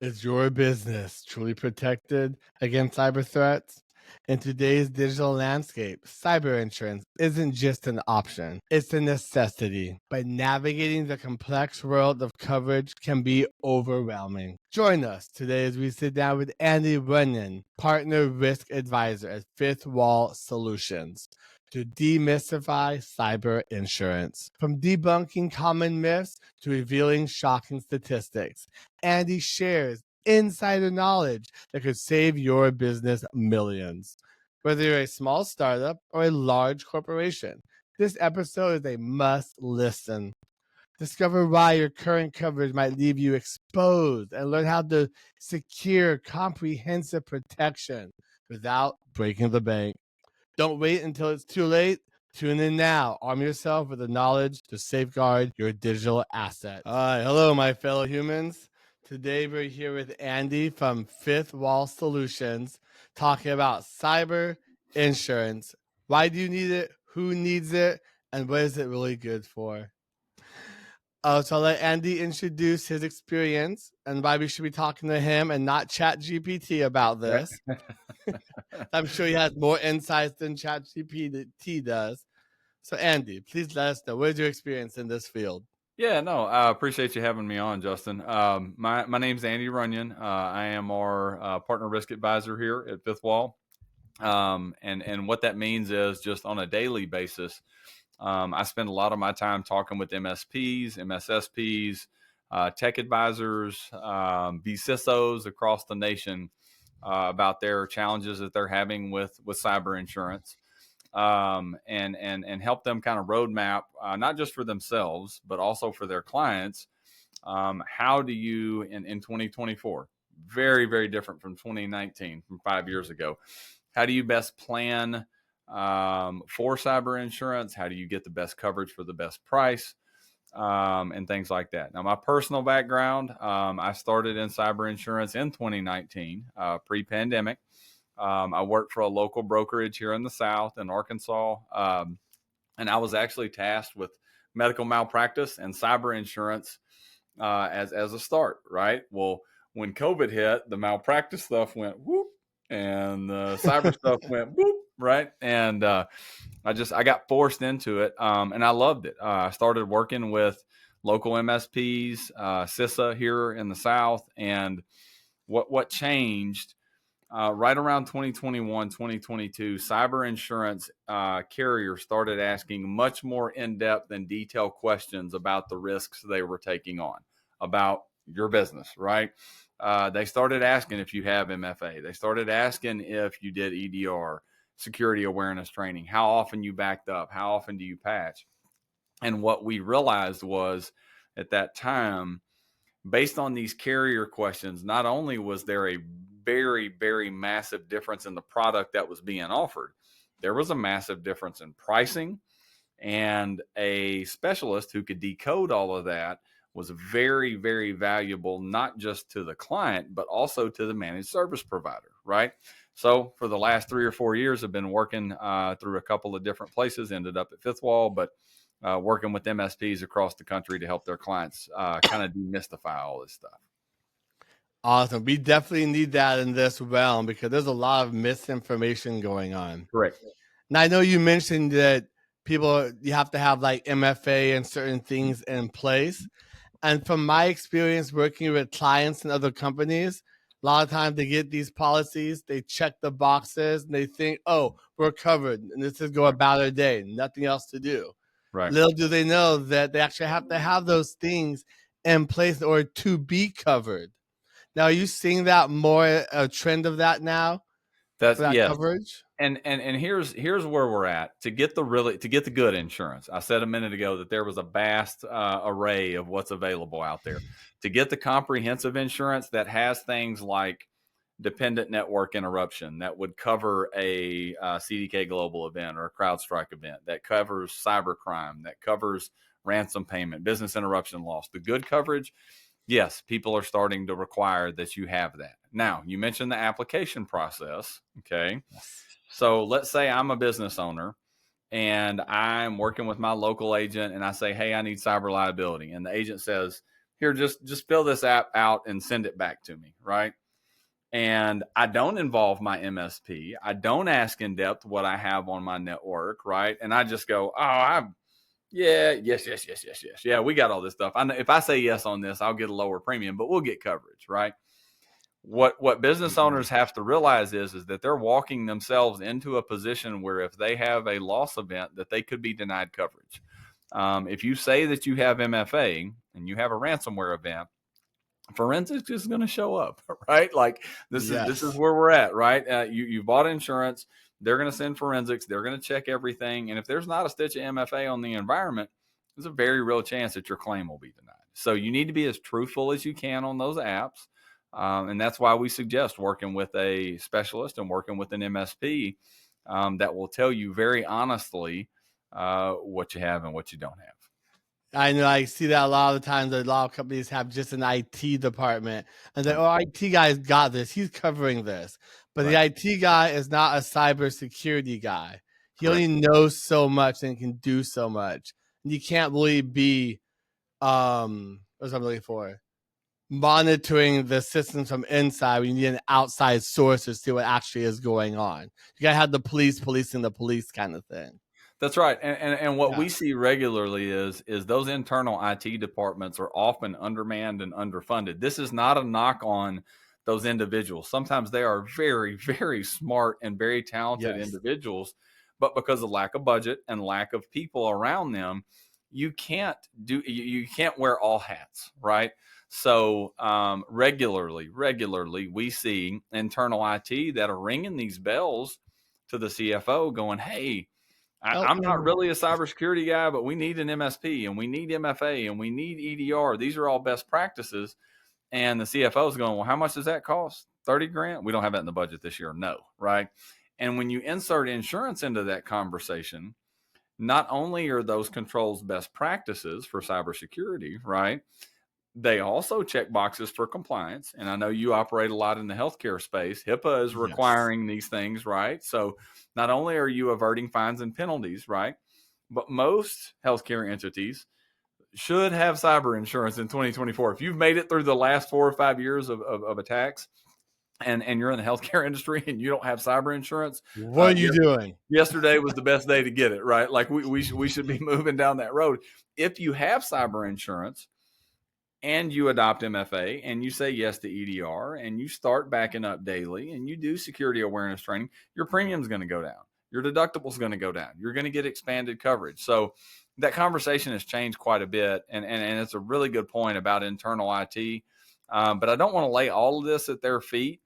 Is your business truly protected against cyber threats? In today's digital landscape, cyber insurance isn't just an option, it's a necessity. But navigating the complex world of coverage can be overwhelming. Join us today as we sit down with Andy Runyan, Partner Risk Advisor at Fifth Wall Solutions, to demystify cyber insurance. From debunking common myths to revealing shocking statistics, Andy shares insider knowledge that could save your business millions. Whether you're a small startup or a large corporation, this episode is a must listen. Discover why your current coverage might leave you exposed and learn how to secure comprehensive protection without breaking the bank. Don't wait until it's too late. Tune in now. Arm yourself with the knowledge to safeguard your digital assets. Hi, hello, my fellow humans. Today we're here with Andy from Fifth Wall Solutions talking about cyber insurance. Why do you need it? Who needs it? And what is it really good for? So I'll let Andy introduce his experience and why we should be talking to him and not Chat GPT about Right. this. I'm sure he has more insights than ChatGPT does. So, Andy, please let us know, what is your experience in this field? Yeah, no, I appreciate you having me on, Justin. My name's Andy Runyan. I am our partner risk advisor here at Fifth Wall. And what that means is just on a daily basis, I spend a lot of my time talking with MSPs, MSSPs, tech advisors, VCISOs across the nation about their challenges that they're having with cyber insurance. And help them kind of roadmap, not just for themselves, but also for their clients. How do you, in 2024, very, very different from 2019, from 5 years ago, how do you best plan for cyber insurance? How do you get the best coverage for the best price? And things like that. Now, my personal background, I started in cyber insurance in 2019, pre-pandemic. I worked for a local brokerage here in the South in Arkansas, and I was actually tasked with medical malpractice and cyber insurance as a start. Right. Well, when COVID hit, the malpractice stuff went whoop, and the cyber stuff went whoop. Right. And I got forced into it, and I loved it. I started working with local MSPs, CISA here in the South, and what changed right around 2021, 2022, cyber insurance carriers started asking much more in-depth and detailed questions about the risks they were taking on, about your business, right? They started asking if you have MFA. They started asking if you did EDR, security awareness training, how often you backed up, how often do you patch? And what we realized was at that time, based on these carrier questions, not only was there a very, very massive difference in the product that was being offered, there was a massive difference in pricing, and a specialist who could decode all of that was very, very valuable, not just to the client, but also to the managed service provider, right? So for the last 3 or 4 years, I've been working through a couple of different places, ended up at Fifth Wall, but working with MSPs across the country to help their clients kind of demystify all this stuff. Awesome. We definitely need that in this realm because there's a lot of misinformation going on. Correct. Now, I know you mentioned that you have to have like MFA and certain things in place. And from my experience working with clients and other companies, a lot of times they get these policies, they check the boxes, and they think, oh, we're covered. And this is go about their day, nothing else to do. Right. Little do they know that they actually have to have those things in place in order to be covered. Now, are you seeing that more, a trend of that now for that Yes. coverage? And here's where we're at to get the good insurance. I said a minute ago that there was a vast array of what's available out there. To get the comprehensive insurance that has things like dependent network interruption that would cover a CDK Global event or a CrowdStrike event, that covers cybercrime, that covers ransom payment, business interruption loss. The good coverage, yes, people are starting to require that you have that. Now, you mentioned the application process, okay? Yes. So let's say I'm a business owner and I'm working with my local agent and I say, hey, I need cyber liability. And the agent says, here, just fill this app out and send it back to me, right? And I don't involve my MSP. I don't ask in depth what I have on my network, right? And I just go, yes. Yeah, we got all this stuff. I know if I say yes on this, I'll get a lower premium, but we'll get coverage, right? What business owners have to realize is that they're walking themselves into a position where if they have a loss event, that they could be denied coverage. If you say that you have MFA and you have a ransomware event, forensics is going to show up, right? Like this is where we're at, right? You bought insurance, they're going to send forensics, they're going to check everything, and if there's not a stitch of MFA on the environment, there's a very real chance that your claim will be denied. So you need to be as truthful as you can on those apps, and that's why we suggest working with a specialist and working with an MSP that will tell you very honestly what you have and what you don't have. I know I see that a lot of the times. A lot of companies have just an IT department, and the IT guy's got this. He's covering this, but the IT guy is not a cybersecurity guy. He only knows so much and can do so much. And you can't really be what's I'm looking for, monitoring the systems from inside. We need an outside source to see what actually is going on. You gotta have the police policing the police kind of thing. That's right. And what we see regularly is those internal IT departments are often undermanned and underfunded. This is not a knock on those individuals. Sometimes they are very, very smart and very talented individuals, but because of lack of budget and lack of people around them, you can't wear all hats, right? So regularly, we see internal IT that are ringing these bells to the CFO going, hey, I'm not really a cybersecurity guy, but we need an MSP and we need MFA and we need EDR. These are all best practices. And the CFO is going, well, how much does that cost? 30 grand? We don't have that in the budget this year. No. Right. And when you insert insurance into that conversation, not only are those controls best practices for cybersecurity, right? They also check boxes for compliance. And I know you operate a lot in the healthcare space. HIPAA is requiring these things, right? So not only are you averting fines and penalties, right? But most healthcare entities should have cyber insurance in 2024. If you've made it through the last 4 or 5 years of attacks and you're in the healthcare industry and you don't have cyber insurance, what are you doing? Yesterday was the best day to get it, right? Like we should be moving down that road. If you have cyber insurance, and you adopt MFA and you say yes to EDR and you start backing up daily and you do security awareness training, your premium is going to go down. Your deductible is going to go down. You're going to get expanded coverage. So that conversation has changed quite a bit. And it's a really good point about internal IT. But I don't want to lay all of this at their feet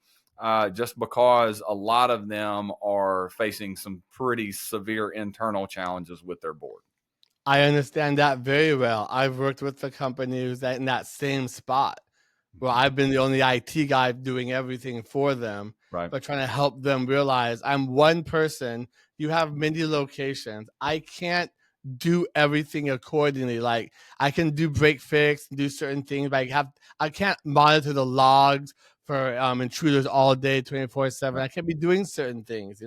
just because a lot of them are facing some pretty severe internal challenges with their board. I understand that very well. I've worked with the company who's in that same spot where I've been the only IT guy doing everything for them, but trying to help them realize I'm one person. You have many locations. I can't do everything accordingly. Like I can do break fix and do certain things, but I can't monitor the logs for intruders all day, 24/7. I can't be doing certain things,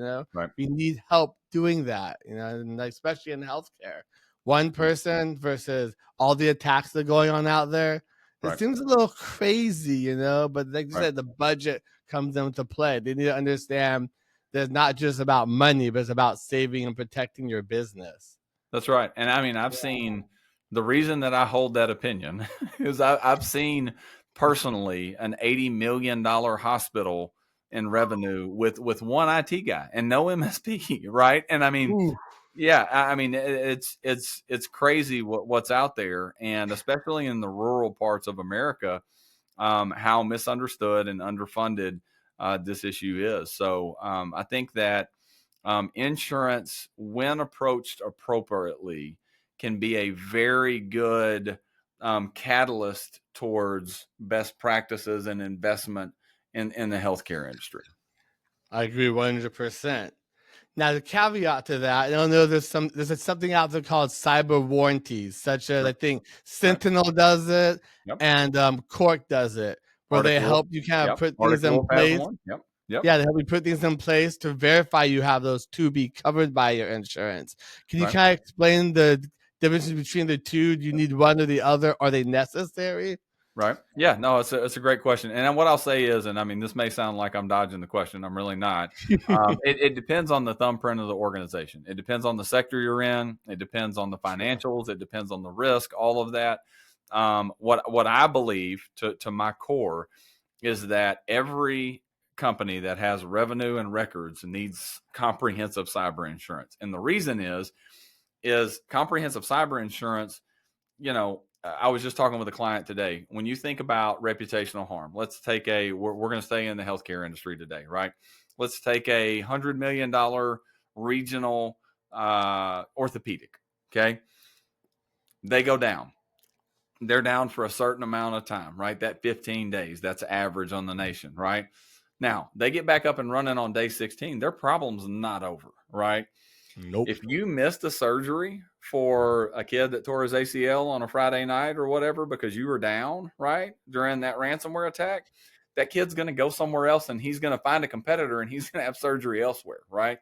We need help doing that, and especially in healthcare. One person versus all the attacks that are going on out there. It seems a little crazy, but like you said, the budget comes into play. They need to understand that it's not just about money, but it's about saving and protecting your business. That's right. And I mean, I've seen the reason that I hold that opinion is I've seen personally an $80 million hospital in revenue with one IT guy and no MSP, right? And I mean, ooh. Yeah, I mean it's crazy what's out there, and especially in the rural parts of America, how misunderstood and underfunded this issue is. So I think that insurance, when approached appropriately, can be a very good catalyst towards best practices and investment in the healthcare industry. I agree 100%. Now, the caveat to that, I don't know, there's something out there called cyber warranties, such as I think Sentinel does it and Cork does it, where they help you kind of put things in place. Yeah, they help you put things in place to verify you have those to be covered by your insurance. Can you kind of explain the differences between the two? Do you need one or the other? Are they necessary? Right. Yeah. No, it's a great question. And what I'll say is, and I mean, this may sound like I'm dodging the question. I'm really not. It depends on the thumbprint of the organization. It depends on the sector you're in. It depends on the Sure. financials. It depends on the risk. All of that. What I believe to my core is that every company that has revenue and records needs comprehensive cyber insurance. And the reason is comprehensive cyber insurance. I was just talking with a client today. When you think about reputational harm, let's take we're going to stay in the healthcare industry today, right? Let's take $100 million regional orthopedic. Okay. They go down. They're down for a certain amount of time, right? That 15 days, that's average on the nation, right? Now they get back up and running on day 16. Their problem's not over, right? Nope. If you missed a surgery for a kid that tore his ACL on a Friday night or whatever because you were down, right, during that ransomware attack, that kid's going to go somewhere else and he's going to find a competitor and he's going to have surgery elsewhere, right?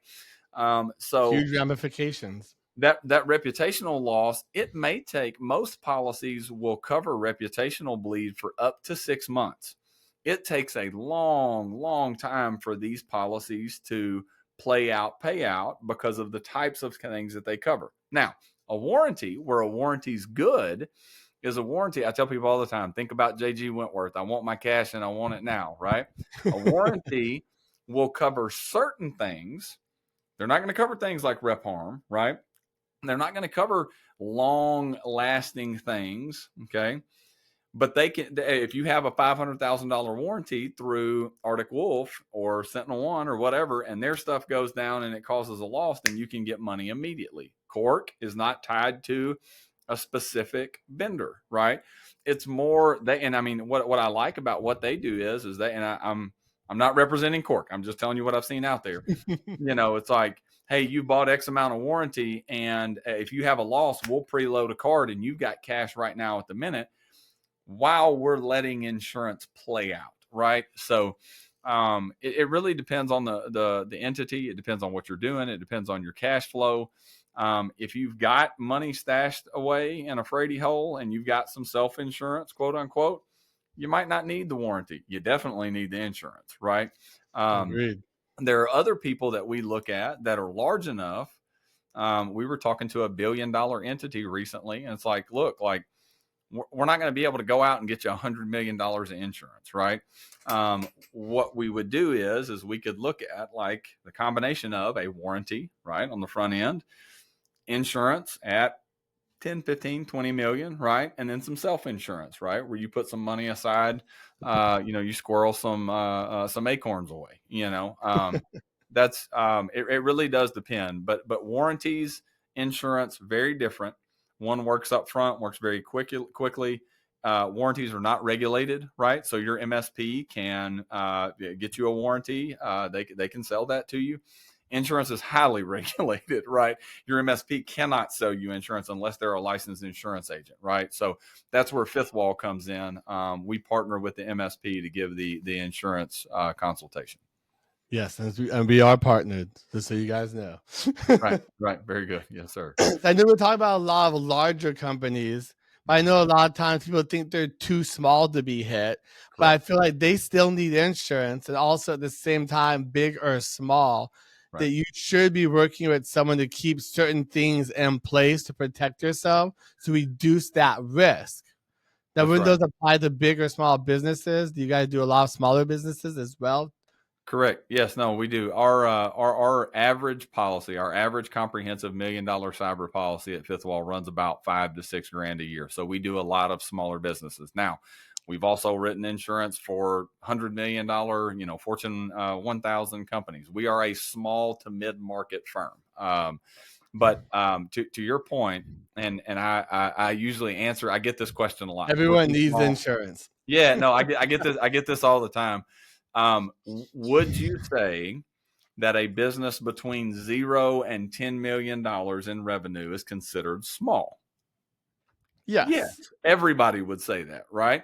So Huge ramifications. that reputational loss, it may take, most policies will cover reputational bleed for up to 6 months. It takes a long time for these policies to play out, pay out because of the types of things that they cover. Now, a warranty, where a warranty's good, is a warranty. I tell people all the time, think about JG Wentworth. I want my cash and I want it now, right? A warranty will cover certain things. They're not going to cover things like rep harm, right? They're not going to cover long lasting things. Okay. But they can, if you have a $500,000 warranty through Arctic Wolf or Sentinel One or whatever, and their stuff goes down and it causes a loss, then you can get money immediately. Cork is not tied to a specific vendor, right? It's more they, and I mean, what I like about what they do is they, and I'm not representing Cork. I'm just telling you what I've seen out there. It's like, hey, you bought X amount of warranty, and if you have a loss, we'll preload a card, and you've got cash right now at the minute, while we're letting insurance play out, right? So it really depends on the entity. It depends on what you're doing. It depends on your cash flow. If you've got money stashed away in a Frady hole and you've got some self-insurance, quote unquote, you might not need the warranty. You definitely need the insurance, right? Agreed. There are other people that we look at that are large enough. We were talking to a $1 billion entity recently, and it's like, look, like, we're not going to be able to go out and get you $100 million in insurance, right? What we would do is we could look at like the combination of a warranty, right, on the front end, insurance at 10, 15, 20 million, right? And then some self-insurance, right? Where you put some money aside, you squirrel some acorns away, that's, it really does depend, but warranties, insurance, very different. One works up front, works very quickly. Warranties are not regulated, right? So your MSP can get you a warranty. They can sell that to you. Insurance is highly regulated, right? Your MSP cannot sell you insurance unless they're a licensed insurance agent, right? So that's where Fifth Wall comes in. We partner with the MSP to give the insurance consultation. Yes, and we are partnered, just so you guys know. Right. Very good. Yes, sir. I know we're talking about a lot of larger companies, but I know a lot of times people think they're too small to be hit. But I Correct. feel like they still need insurance, and also at the same time, big or small, Right. that you should be working with someone to keep certain things in place to protect yourself to reduce that risk. Now, That's when right. those apply to big or small businesses, do you guys do a lot of smaller businesses as well? Correct. Yes. No, we do. Our average policy, our average comprehensive $1 million cyber policy at Fifth Wall runs about $5 to $6 grand a year. So we do a lot of smaller businesses. Now, we've also written insurance for $100 million, Fortune 1000 companies. We are a small to mid market firm. But to your point, and I usually answer. I get this question a lot. We're Everyone too needs small. insurance. Yeah, no, I get this. I get this all the time. Would you say that a business between $0 and $10 million in revenue is considered small? Yes, Yes. everybody would say that, right?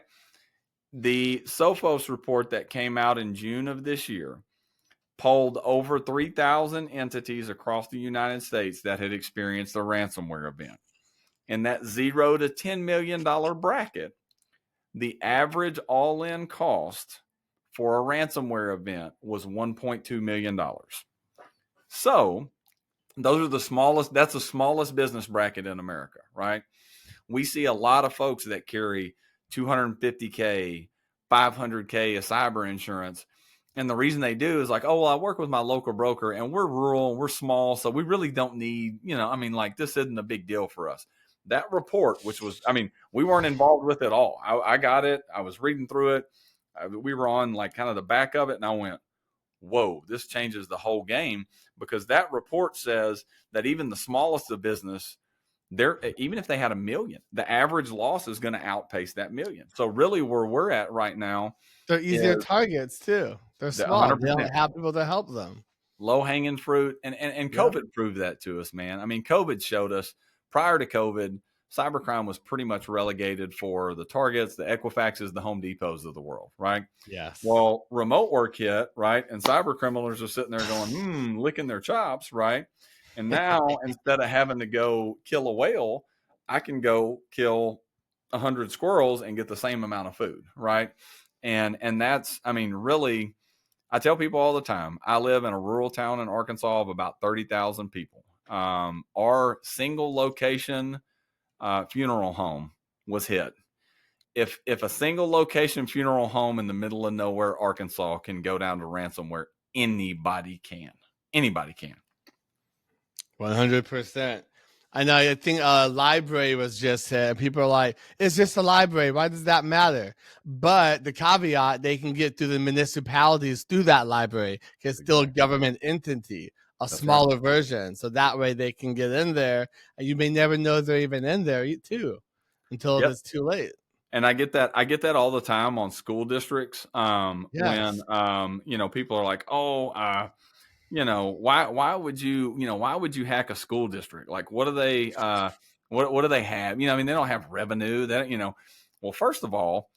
The Sophos report that came out in June of this year polled over 3,000 entities across the United States that had experienced a ransomware event. In that $0 to $10 million bracket, The average all-in cost for a ransomware event was $1.2 million. So those are the smallest, that's the smallest business bracket in America, right? We see a lot of folks that carry 250K, 500K of cyber insurance. And the reason they do is like, oh, well, I work with my local broker and we're rural, we're small. So we really don't need, like this isn't a big deal for us. That report, which was, we weren't involved with it all. I got it. I was reading through it. We were on like kind of the back of it. And I went, whoa, this changes the whole game, because that report says that even the smallest of business, even if they had 1 million, the average loss is going to outpace that 1 million. So really where we're at right now They're easier is targets too. They're the small. They 100% don't have people to help them. low hanging fruit. And Yep. COVID proved that to us, man. COVID showed us. Prior to COVID, cybercrime was pretty much relegated for the Targets, the Equifaxes, the Home Depots of the world, right? Yes. Well, remote work hit, right? And cyber criminals are sitting there going, licking their chops, right? And now instead of having to go kill a whale, I can go kill 100 squirrels and get the same amount of food, right? And that's, really, I tell people all the time, I live in a rural town in Arkansas of about 30,000 people. Our single location funeral home was hit. If a single location funeral home in the middle of nowhere, Arkansas, can go down to ransomware, anybody can. Anybody can. 100%. I know. I think a library was just hit. People are like, "It's just a library. Why does that matter?" But the caveat, they can get through the municipalities through that library. It's still a government entity, a That's right. smaller version. So that way they can get in there, and you may never know they're even in there too, until Yep. it's too late. And I get that. I get that all the time on school districts. When Yes. people are like, "Oh, why would you hack a school district? Like, what do they what do they have? They don't have revenue. Well, first of all,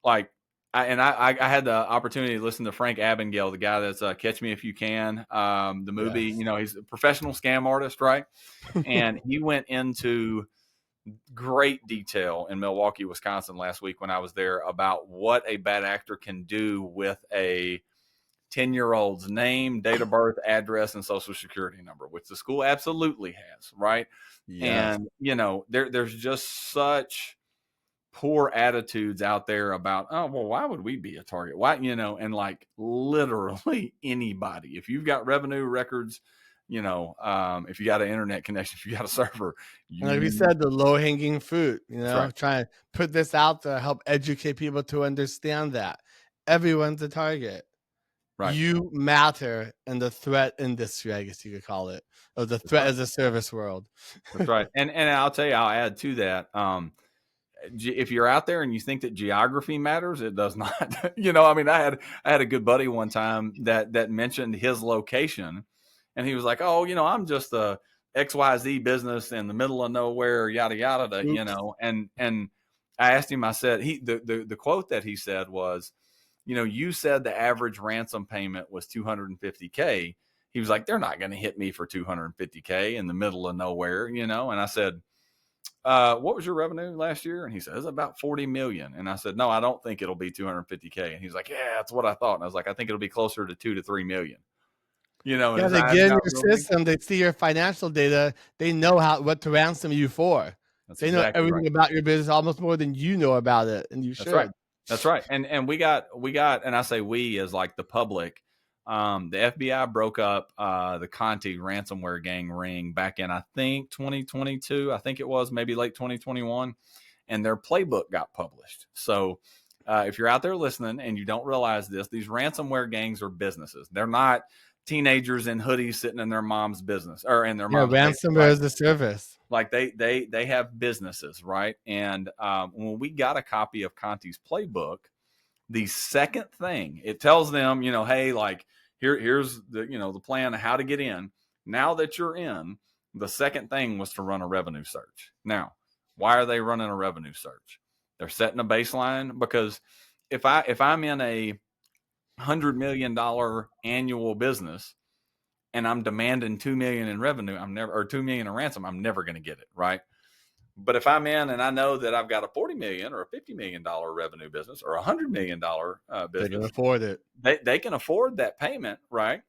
like, I had the opportunity to listen to Frank Abagnale, the guy that's Catch Me If You Can, the movie. Yes. He's a professional scam artist, right? And he went into great detail in Milwaukee, Wisconsin last week when I was there about what a bad actor can do with a 10-year-old's name, date of birth, address, and social security number, which the school absolutely has, right? Yes. And, there's just such poor attitudes out there about, oh, well, why would we be a target? Why, and like literally anybody, if you've got revenue records, if you got an internet connection, if you got a server, And like we said, the low hanging fruit, that's right. try to put this out to help educate people to understand that everyone's a target. Right. You matter in the threat industry, I guess you could call it, or the threat as a service world. That's right. And I'll tell you, I'll add to that. If you're out there and you think that geography matters, it does not. I had a good buddy one time that mentioned his location, and he was like, "Oh, I'm just a XYZ business in the middle of nowhere, yada yada." And I asked him. I said, the quote that he said was, you said the average ransom payment was 250K. He was like, they're not going to hit me for 250K in the middle of nowhere, And I said, what was your revenue last year? And he said, it's about 40 million. And I said, no, I don't think it'll be 250K. And he's like, yeah, that's what I thought. And I was like, I think it'll be closer to 2 to 3 million. And Yeah, his they eyes get in got your real big. system. They see your financial data. They know what to ransom you for. That's They know exactly right. everything about your business, almost more than you know about it, and you That's right. should. That's right. And we got, and I say we as like the public. The FBI broke up the Conti ransomware gang ring back in, I think, 2022. I think it was maybe late 2021, and their playbook got published. So if you're out there listening and you don't realize this, these ransomware gangs are businesses. They're not teenagers in hoodies sitting in their mom's business or in their Yeah, mom's basement. ransomware is a service. Like they have businesses, right? And when we got a copy of Conti's playbook, the second thing it tells them, hey, like here's the the plan of how to get in. Now that you're in, the second thing was to run a revenue search. Now, why are they running a revenue search? They're setting a baseline, because if I'm in a $100 million annual business and I'm demanding 2 million in revenue, or 2 million in ransom, I'm never going to get it, right? But if I'm in and I know that I've got a 40 million or a $50 million revenue business or a $100 million They can business, afford it. they can afford that payment, right?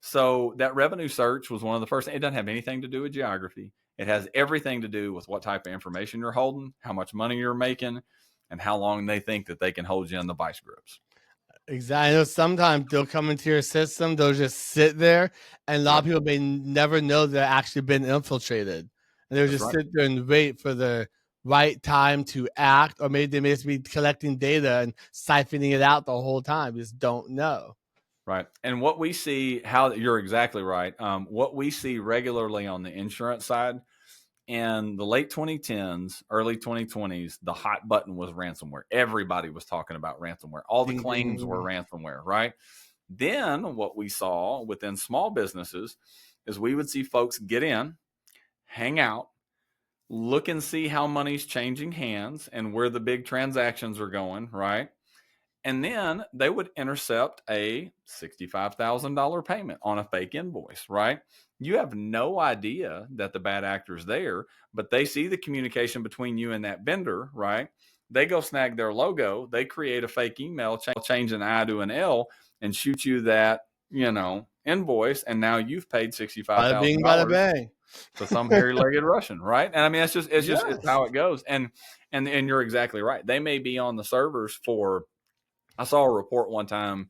So that revenue search was one of the first. It doesn't have anything to do with geography. It has everything to do with what type of information you're holding, how much money you're making, and how long they think that they can hold you in the vice grips. Exactly. I know sometimes they'll come into your system, they'll just sit there, and a lot Yep, of people may never know they're actually been infiltrated. And they'll that's just right. sit there and wait for the right time to act, or maybe they may just be collecting data and siphoning it out the whole time. Just don't know. Right. And what we see, how you're exactly right. What we see regularly on the insurance side in the late 2010s, early 2020s, the hot button was ransomware. Everybody was talking about ransomware. All the Ding claims were ding. ransomware, right? Then what we saw within small businesses is we would see folks get in, hang out, look and see how money's changing hands and where the big transactions are going, right? And then they would intercept a $65,000 payment on a fake invoice, right? You have no idea that the bad actor's there, but they see the communication between you and that vendor, right? They go snag their logo, they create a fake email, change an I to an L, and shoot you that, invoice. And now you've paid Bada bing, bada $65,000 bang. to some hairy-legged Russian, right? And I mean, it's Yes. how it goes. And you're exactly right. They may be on the servers for. I saw a report one time,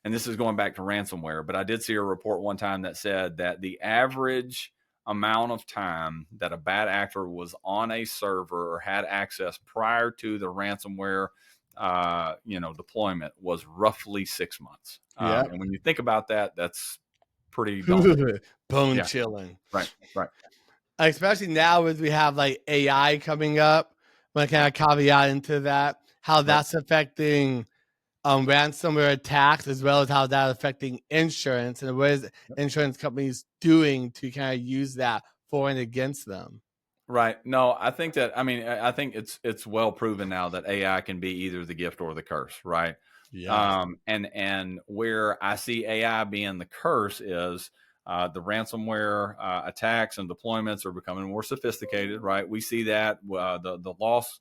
and this is going back to ransomware, but I did see a report one time that said that the average amount of time that a bad actor was on a server or had access prior to the ransomware, deployment was roughly 6 months. Yep. And when you think about that, that's pretty daunting. Bone Yeah, chilling. right, right, Especially now as we have like AI coming up, but kind right, of caveat into that, how right. that's affecting ransomware attacks, as well as how that's affecting insurance, and what is insurance companies doing to kind of use that for and against them. Right. No, I think that I think it's well proven now that AI can be either the gift or the curse, right? Yes. And where I see AI being the curse is the ransomware attacks and deployments are becoming more sophisticated, right? We see that the loss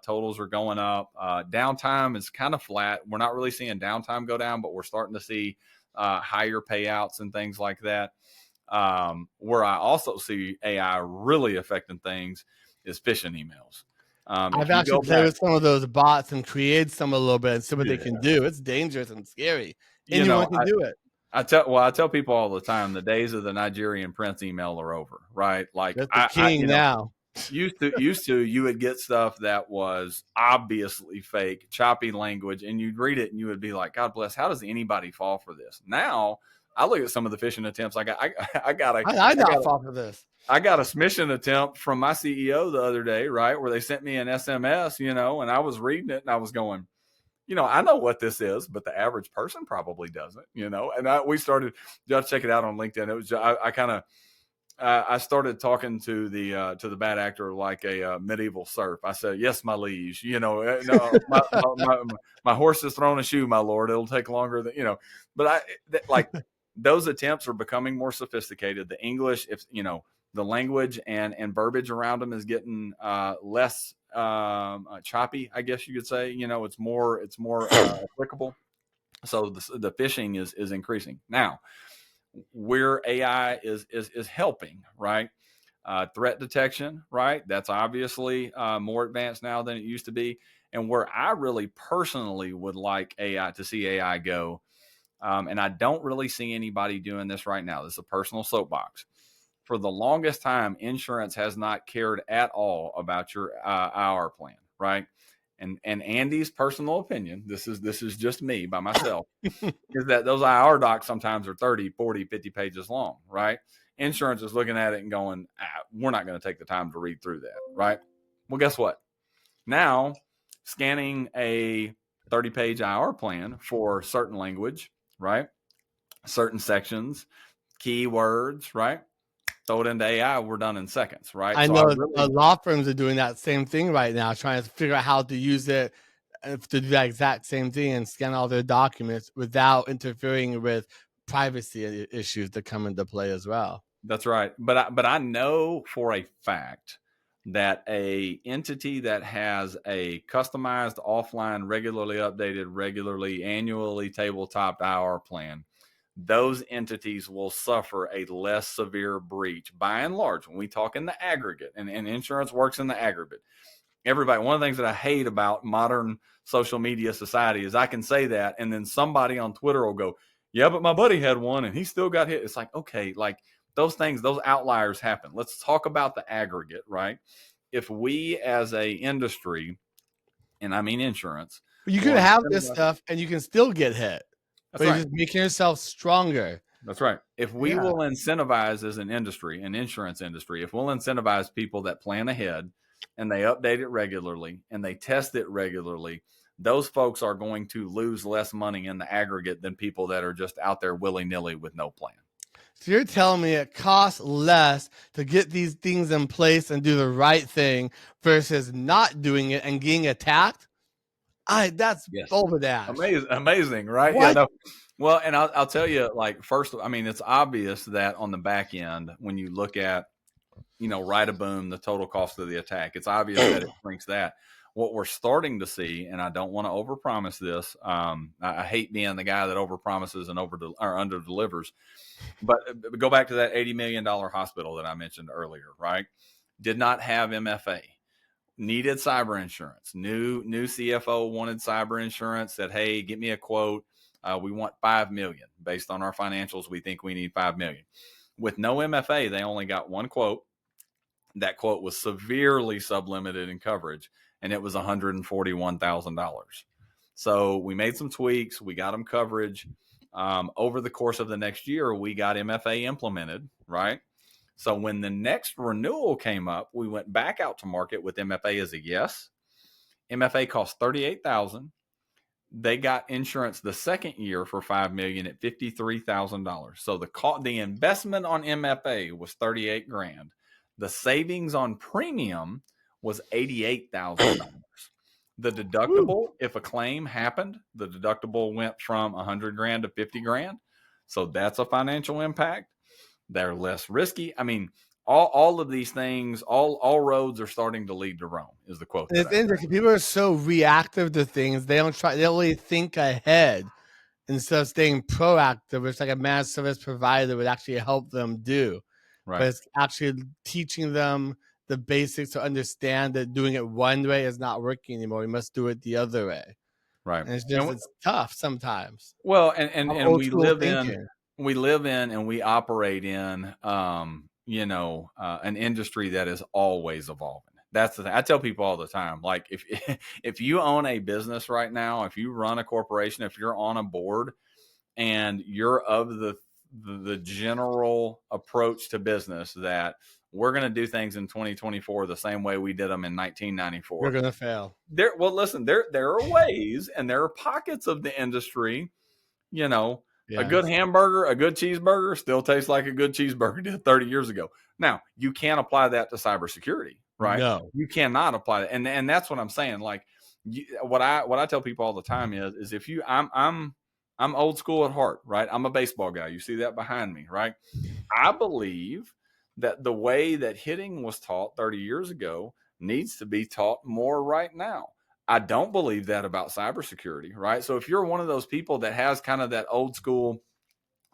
totals are going up. Downtime is kind of flat. We're not really seeing downtime go down, but we're starting to see higher payouts and things like that. Where I also see AI really affecting things is phishing emails. I've If you actually go played back, with some of those bots and created some a little bit and see what they yeah, can do. It's dangerous and scary. you Anyone know, can do it. I tell people all the time the days of the Nigerian prince email are over, right? Like That's the king now. used to you would get stuff that was obviously fake, choppy language, and you'd read it and you would be like, God bless, how does anybody fall for this? Now I look at some of the phishing attempts. I not fall for this. I got a smishing attempt from my CEO the other day, right, where they sent me an SMS, and I was reading it and I was going, I know what this is, but the average person probably doesn't, And we started, you have to check it out on LinkedIn. It was I kind of I started talking to the bad actor like a medieval serf. I said, "Yes, my liege. No, my horse has thrown a shoe, my lord. It'll take longer than." But like those attempts are becoming more sophisticated. The English, if the language and verbiage around them is getting less choppy, I guess you could say. It's more applicable. So the phishing is increasing now. Where AI is helping, right? Threat detection, right? That's obviously more advanced now than it used to be. And where I really personally would like AI to see AI go, and I don't really see anybody doing this right now. This is a personal soapbox. For the longest time, insurance has not cared at all about your IR plan, right? And Andy's personal opinion, this is just me by myself, is that those IR docs sometimes are 30, 40, 50 pages long, right? Insurance is looking at it and going, we're not going to take the time to read through that, right? Well, guess what? Now, scanning a 30-page IR plan for certain language, right? Certain sections, keywords, right? Throw it into AI, we're done in seconds, right? I So I know really, law firms are doing that same thing right now, trying to figure out how to use it to do that exact same thing and scan all their documents without interfering with privacy issues that come into play as well. that's right. But I know for a fact that a entity that has a customized, offline, regularly updated, regularly, annually tabletop hour plan, those entities will suffer a less severe breach by and large when we talk in the aggregate, and insurance works in the aggregate. Everybody, one of the things that I hate about modern social media society is I can say that, and then somebody on Twitter will go, yeah, but my buddy had one and he still got hit. It's like, okay, like those things, those outliers happen. Let's talk about the aggregate, right? If we as a industry, and I mean insurance, But you could will have this incentivize. stuff and you can still get hit, That's but you're right. just making yourself stronger. That's right. If we Yeah. will incentivize as an industry, an insurance industry, if we'll incentivize people that plan ahead and they update it regularly and they test it regularly, those folks are going to lose less money in the aggregate than people that are just out there willy-nilly with no plan. So you're telling me it costs less to get these things in place and do the right thing versus not doing it and getting attacked? That's Yes. balderdash. Amazing, right? Yeah, What? no. Well, and I'll tell you, like, first, I mean, it's obvious that on the back end, when you look at, right a boom, the total cost of the attack, it's obvious that it shrinks that. What we're starting to see, and I don't want to overpromise this. I hate being the guy that overpromises and under delivers. But go back to that $80 million hospital that I mentioned earlier, right? Did not have MFA. Needed cyber insurance. New CFO wanted cyber insurance. Said, "Hey, get me a quote. We want $5 million based on our financials. We think we need $5 million." With no MFA, they only got one quote. That quote was severely sublimited in coverage, and it was $141,000. So we made some tweaks. We got them coverage. Over the course of the next year, we got MFA implemented, right? So when the next renewal came up, we went back out to market with MFA as a yes. MFA cost $38,000. They got insurance the second year for $5 million at $53,000. So the investment on MFA was $38,000. The savings on premium was $88,000. The deductible, if a claim happened, the deductible went from $100,000 to $50,000. So that's a financial impact. They're less risky. I mean, all of these things, all roads are starting to lead to Rome, is the quote And that it's I say. interesting. People are so reactive to things. They don't really think ahead instead of staying proactive, which like a managed service provider would actually help them do. But Right, it's actually teaching them the basics to understand that doing it one way is not working anymore. We must do it the other way. right. And And it's tough sometimes. well, and Old school thinking. we live in and we operate in an industry that is always evolving. That's the thing. I tell people all the time, like if if you own a business right now, if you run a corporation, if you're on a board and you're of the general approach to business that we're going to do things in 2024 the same way we did them in You're 1994. gonna fail. Listen, there are ways and there are pockets of the industry, a good Yes. hamburger, a good cheeseburger still tastes like a good cheeseburger did 30 years ago. Now, you can't apply that to cybersecurity, right? No. You cannot apply that. And that's what I'm saying. Like what I tell people all the time is if you I'm old school at heart, right? I'm a baseball guy. You see that behind me, right? I believe that the way that hitting was taught 30 years ago needs to be taught more right now. I don't believe that about cybersecurity, right? So if you're one of those people that has kind of that old school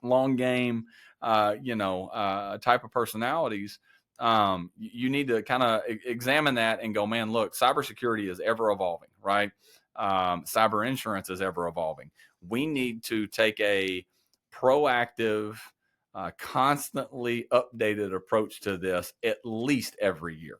long game, type of personalities, you need to kind of examine that and go, man, look, cybersecurity is ever evolving, right? Cyber insurance is ever evolving. We need to take a proactive, constantly updated approach to this at least every year,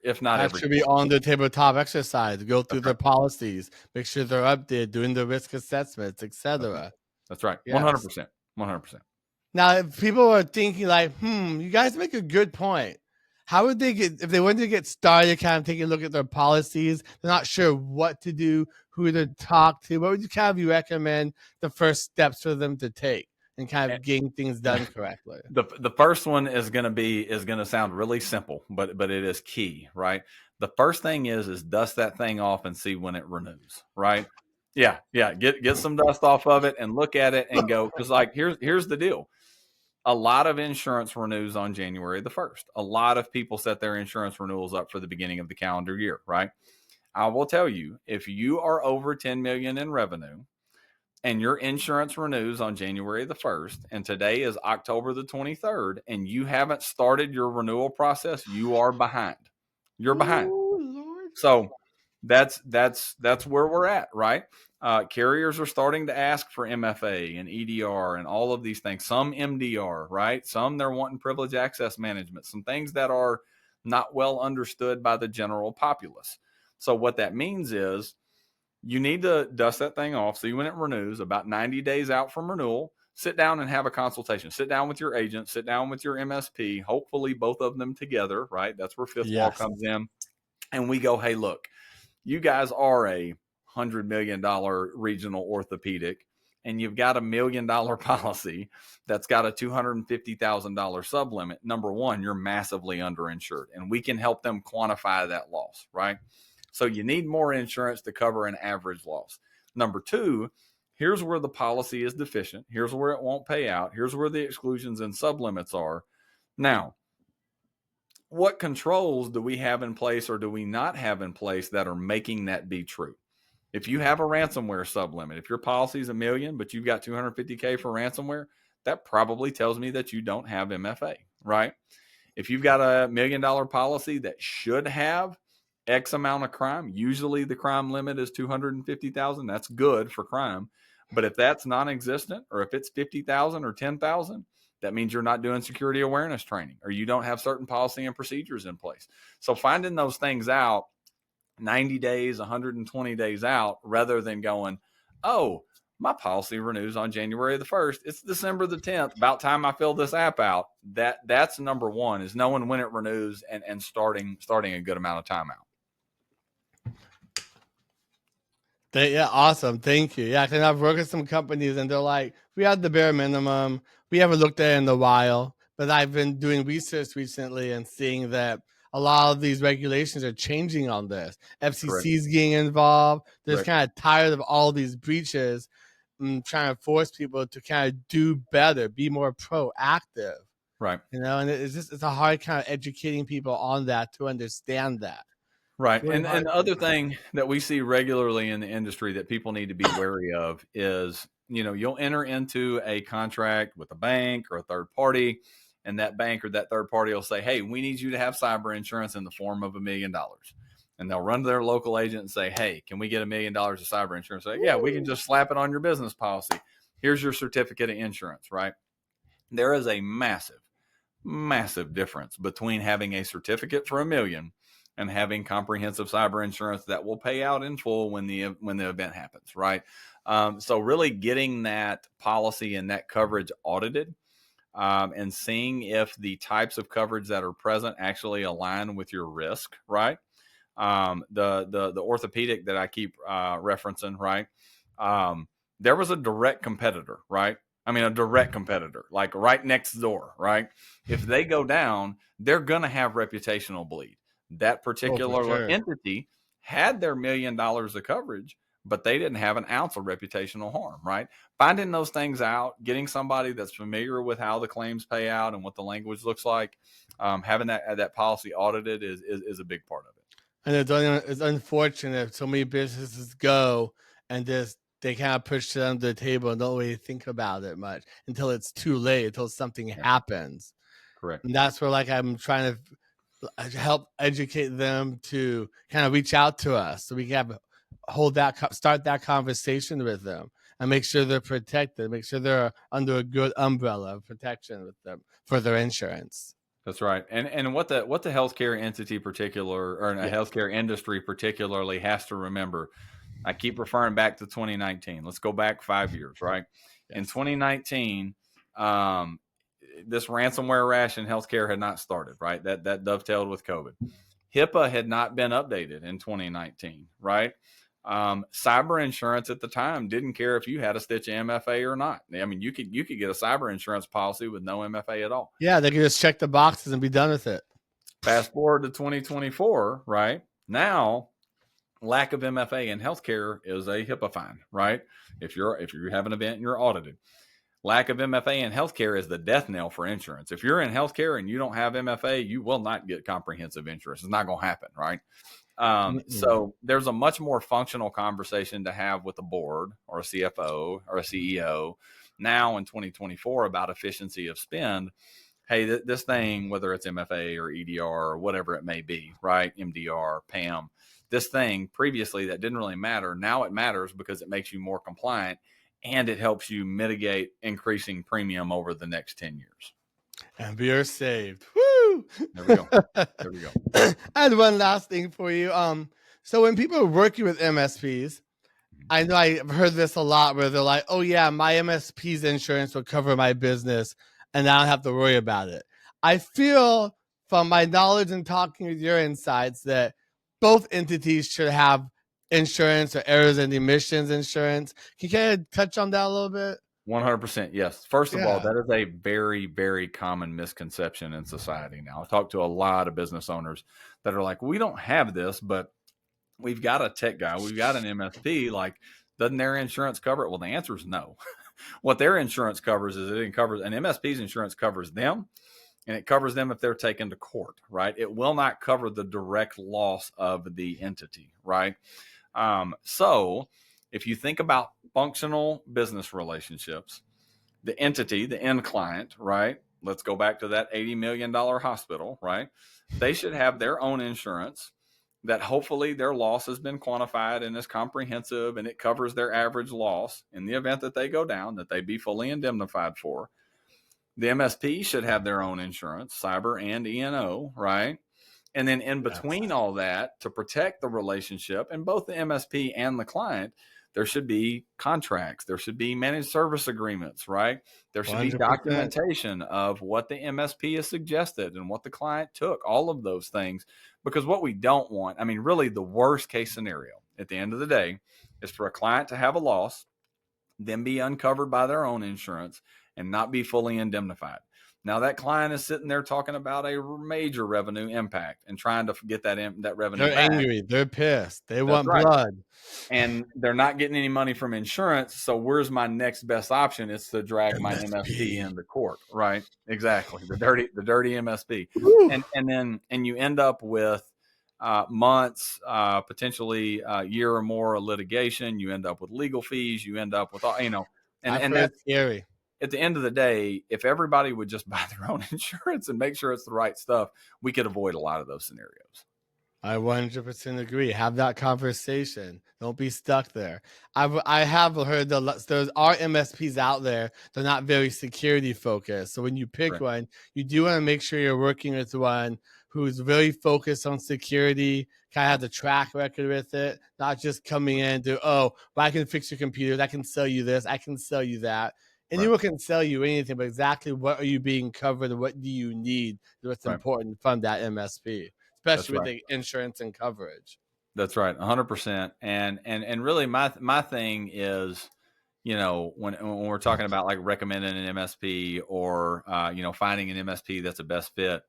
if not That every should be quarter. on the tabletop exercise. Go through That's their right. policies, make sure they're updated, doing the risk assessments, That's right. etc. That's right. Yes. 100%. 100%. Now, if people are thinking like, you guys make a good point. How would they get if they wanted to get started, kind of taking a look at their policies? They're not sure what to do, who to talk to. What would you recommend the first steps for them to take and kind of getting things done correctly? The first one is going to sound really simple, but it is key, right? The first thing is dust that thing off and see when it renews, right? Yeah. Get some dust off of it and look at it and go, because like here's the deal. a lot of insurance renews on January the 1st. A lot of people set their insurance renewals up for the beginning of the calendar year, right? I will tell you, if you are over 10 million in revenue and your insurance renews on January the 1st, and today is October the 23rd, and you haven't started your renewal process, you are behind. You're behind. Ooh, Lord. So that's where we're at, right? Carriers are starting to ask for MFA and EDR and all of these things. Some MDR, right? Some they're wanting privilege access management. Some things that are not well understood by the general populace. So what that means is you need to dust that thing off. See when it renews, about 90 days out from renewal. Sit down and have a consultation. Sit down with your agent. Sit down with your MSP. Hopefully both of them together, right? That's where fifth wall Yes. comes in. And we go, hey, look, you guys are a $100 million regional orthopedic, and you've got $1 million policy that's got a $250,000 sublimit. Number one, you're massively underinsured, and we can help them quantify that loss, right? So you need more insurance to cover an average loss. Number two, here's where the policy is deficient. Here's where it won't pay out. Here's where the exclusions and sublimits are. Now, what controls do we have in place or do we not have in place that are making that be true? If you have a ransomware sublimit, if your policy is $1 million, but you've got $250K for ransomware, that probably tells me that you don't have MFA, right? If you've got a $1 million policy that should have X amount of crime, usually the crime limit is 250,000. That's good for crime. But if that's non-existent, or if it's 50,000 or 10,000, that means you're not doing security awareness training, or you don't have certain policy and procedures in place. So finding those things out 90 days, 120 days out, rather than going, oh, my policy renews on January the 1st. It's December the 10th. About time I fill this app out. That's number one, is knowing when it renews and starting a good amount of time out. Yeah, awesome. Thank you. Yeah, because I've worked with some companies and they're like, we have the bare minimum. We haven't looked at it in a while. But I've been doing research recently and seeing that a lot of these regulations are changing on this. FCC is getting involved. They're kind of tired of all these breaches and trying to force people to kind of do better, be more proactive. Right. You know, and it's a hard kind of educating people on that to understand that. Right. Really And the other thing that we see regularly in the industry that people need to be wary of is, you'll enter into a contract with a bank or a third party, and that bank or that third party will say, hey, we need you to have cyber insurance in the form of $1 million. And they'll run to their local agent and say, hey, can we get $1 million of cyber insurance? Say, yeah, we can just slap it on your business policy. Here's your certificate of insurance, right? There is a massive, massive difference between having a certificate for $1 million and having comprehensive cyber insurance that will pay out in full when the event happens, right? So really getting that policy and that coverage audited, and seeing if the types of coverage that are present actually align with your risk, right? The orthopedic that I keep referencing, right? There was a direct competitor, right? I mean, a direct competitor, like right next door, right? If they go down, they're going to have reputational bleed. That particular entity had their $1 million of coverage, but they didn't have an ounce of reputational harm, right? Finding those things out, getting somebody that's familiar with how the claims pay out and what the language looks like, having that policy audited is a big part of it. And it's unfortunate so many businesses go and they kind of push it under the table and don't really think about it much until it's too late, until something happens. Correct. And that's where I'm trying to help educate them to kind of reach out to us so we can start that conversation with them and make sure they're protected, make sure they're under a good umbrella of protection with them for their insurance. That's right. And what the healthcare entity healthcare industry particularly has to remember, I keep referring back to 2019. Let's go back 5 years, right? Yes. In 2019, this ransomware rash in healthcare had not started, right? That dovetailed with COVID. HIPAA had not been updated in 2019, right? Cyber insurance at the time didn't care if you had a stitch of MFA or not. I mean, you could get a cyber insurance policy with no MFA at all. Yeah, they could just check the boxes and be done with it. Fast forward to 2024, right? Now, lack of MFA in healthcare is a HIPAA fine, right? If you have an event and you're audited. lack of MFA in healthcare is the death knell for insurance. If you're in healthcare and you don't have MFA, you will not get comprehensive insurance. It's not going to happen, right? So there's a much more functional conversation to have with a board or a CFO or a CEO now in 2024 about efficiency of spend. Hey, this thing, whether it's MFA or EDR or whatever it may be, right? MDR, PAM, this thing previously that didn't really matter. Now it matters because it makes you more compliant and it helps you mitigate increasing premium over the next 10 years. And we are saved. Woo! There we go. There we go. I had one last thing for you. So when people are working with MSPs, I know I've heard this a lot where they're like, oh yeah, my MSP's insurance will cover my business and I don't have to worry about it. I feel from my knowledge and talking with your insights that both entities should have insurance or errors and emissions insurance. Can you kind of touch on that a little bit? 100%. Yes. First of all, Yeah. that is a very, very common misconception in society now. I talk to a lot of business owners that are like, we don't have this, but we've got a tech guy, we've got an MSP. Like, doesn't their insurance cover it? Well, the answer is no. What their insurance covers is an MSP's insurance covers them, and it covers them if they're taken to court, right? It will not cover the direct loss of the entity, right? So if you think about functional business relationships, the entity, the end client, right? Let's go back to that $80 million hospital, right? They should have their own insurance that hopefully their loss has been quantified and is comprehensive and it covers their average loss in the event that they go down, that they be fully indemnified for. The MSP should have their own insurance, cyber and E&O, right? And then in between all that, to protect the relationship and both the MSP and the client, there should be contracts. There should be managed service agreements, right? There should 100%. be documentation of what the MSP has suggested and what the client took, all of those things. Because what we don't want, I mean, really the worst case scenario at the end of the day is for a client to have a loss, then be uncovered by their own insurance and not be fully indemnified. Now that client is sitting there talking about a major revenue impact and trying to get that revenue They're back. angry. They're pissed. They That's want right. blood. And they're not getting any money from insurance. So where's my next best option? It's to drag my MSP into court, right? Exactly. The dirty MSP. And you end up with months, potentially a year or more of litigation. You end up with legal fees. You end up with all, and that's scary. At the end of the day, if everybody would just buy their own insurance and make sure it's the right stuff, we could avoid a lot of those scenarios. I 100% agree. Have that conversation. Don't be stuck there. I have heard there are MSPs out there. They're not very security focused. So when you pick one, you do want to make sure you're working with one who's very focused on security, kind of have the track record with it, not just coming in to, well, I can fix your computer. I can sell you this. I can sell you that. Anyone can sell you anything, but exactly what are you being covered and what do you need? What's important from that MSP, especially with the insurance and coverage. That's right, 100%. And really, my thing is, when we're talking about like recommending an MSP or finding an MSP that's a best fit.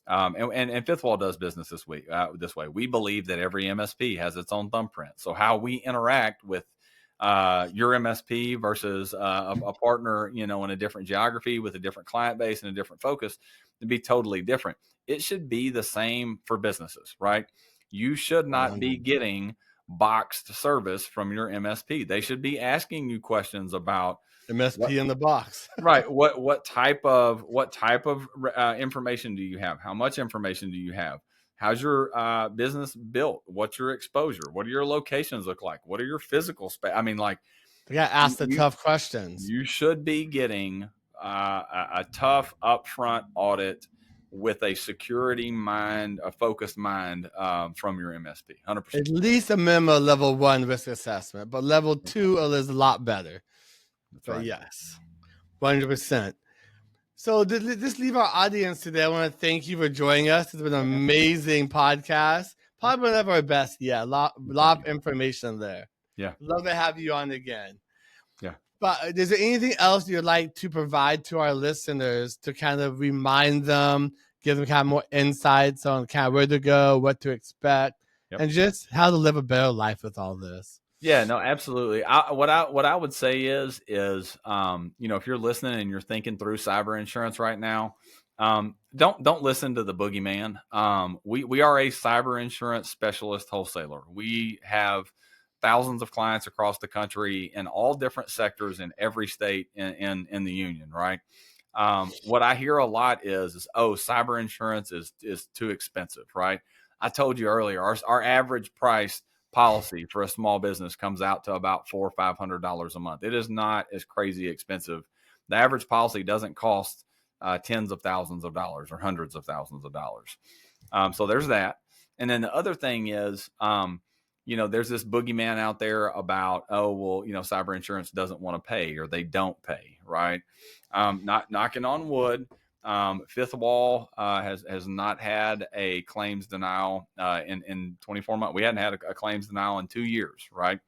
And Fifth Wall does business this way. We believe that every MSP has its own thumbprint. So how we interact with your MSP versus a partner, in a different geography with a different client base and a different focus, to be totally different. It should be the same for businesses, right? You should not be getting boxed service from your MSP. They should be asking you questions about MSP in the box. Right. What type of information do you have? How much information do you have? How's your business built? What's your exposure? What do your locations look like? What are your physical space? I mean, like, you got to ask the tough questions. You should be getting a tough upfront audit with a security mind, a focused mind from your MSP. 100%. At least a minimum level 1 risk assessment, but level 2 is a lot better. That's right. Yes, 100%. So just leave our audience today. I want to thank you for joining us. It's been an amazing podcast. Probably one of our best yet. A lot of information there. Yeah. Love to have you on again. Yeah. But is there anything else you'd like to provide to our listeners to kind of remind them, give them kind of more insights on kind of where to go, what to expect, and just how to live a better life with all this? Yeah, no, absolutely. What I would say is if you're listening and you're thinking through cyber insurance right now, don't listen to the boogeyman. We are a cyber insurance specialist wholesaler. We have thousands of clients across the country in all different sectors in every state in the union, right? What I hear a lot is oh, cyber insurance is too expensive, right? I told you earlier, our average price policy for a small business comes out to about $400 or $500 a month. It is not as crazy expensive. The average policy doesn't cost tens of thousands of dollars or hundreds of thousands of dollars. So there's that. And then the other thing is, there's this boogeyman out there about, oh, well, cyber insurance doesn't want to pay or they don't pay, right? Not knocking on wood. Fifth Wall has not had a claims denial in 24 months. We hadn't had a claims denial in 2 years, right?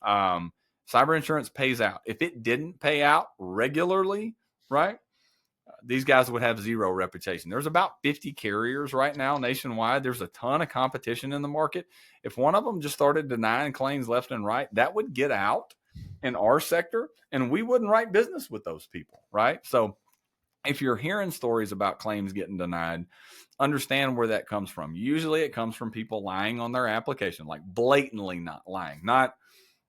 Cyber insurance pays out. If it didn't pay out regularly, right, these guys would have zero reputation. There's about 50 carriers right now nationwide. There's a ton of competition in the market. If one of them just started denying claims left and right, that would get out in our sector, and we wouldn't write business with those people, right? So if you're hearing stories about claims getting denied, understand where that comes from. Usually it comes from people lying on their application, like blatantly not lying, not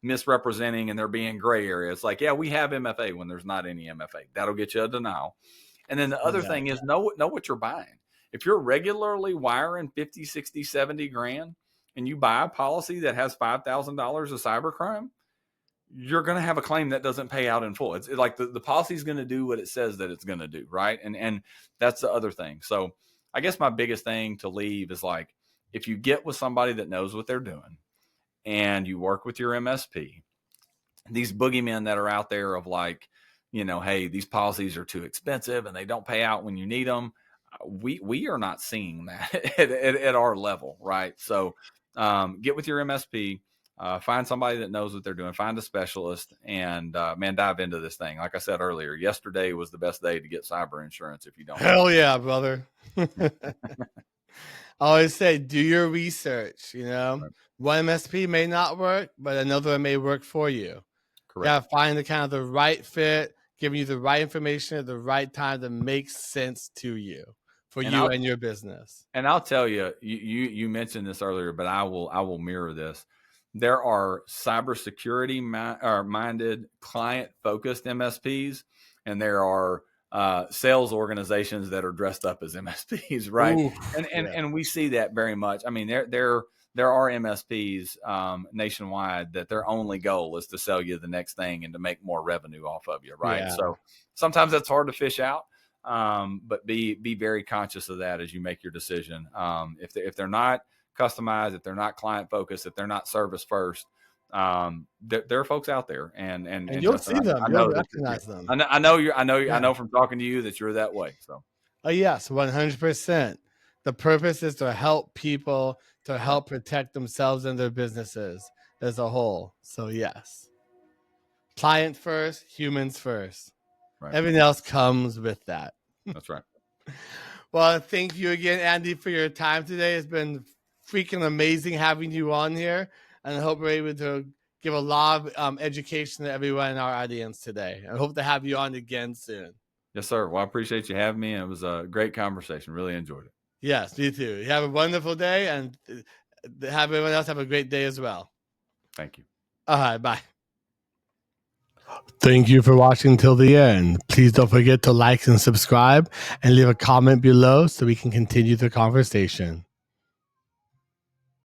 misrepresenting, and there being gray areas. Like, yeah, we have MFA when there's not any MFA. That'll get you a denial. And then the other thing is know what you're buying. If you're regularly wiring 50, 60, 70 grand and you buy a policy that has $5,000 of cybercrime, you're going to have a claim that doesn't pay out in full. It's like the policy is going to do what it says that it's going to do, right? And that's the other thing. So I guess my biggest thing to leave is like, if you get with somebody that knows what they're doing and you work with your MSP, these boogeymen that are out there of like, hey, these policies are too expensive and they don't pay out when you need them. We are not seeing that at our level, right? So get with your MSP. Find somebody that knows what they're doing. Find a specialist and, dive into this thing. Like I said earlier, yesterday was the best day to get cyber insurance if you don't. Hell yeah, brother. I always say, do your research. Right. One MSP may not work, but another may work for you. Correct. You got to find the right fit, giving you the right information at the right time that makes sense to you for you and your business. And I'll tell you, you mentioned this earlier, but I will mirror this. There are cybersecurity minded, client focused MSPs, and there are sales organizations that are dressed up as MSPs, right? Ooh, and we see that very much. I mean, there are MSPs nationwide that their only goal is to sell you the next thing and to make more revenue off of you, right? Yeah. So sometimes that's hard to fish out, but be very conscious of that as you make your decision. If they're not customized, if they're not client focused, if they're not service first, there are folks out there, and you'll see them. You'll recognize them. I know from talking to you that you're that way. So, yes, 100%. The purpose is to help people, to help protect themselves and their businesses as a whole. So yes, client first, humans first. Right. Everything else comes with that. That's right. Well, thank you again, Andy, for your time today. It's been freaking amazing having you on here, and I hope we're able to give a lot of education to everyone in our audience today. I hope to have you on again soon. Yes, sir. Well, I appreciate you having me. It was a great conversation. Really enjoyed it. Yes, me too. You have a wonderful day, and have everyone else have a great day as well. Thank you. All right, bye. Thank you for watching till the end. Please don't forget to like and subscribe and leave a comment below so we can continue the conversation.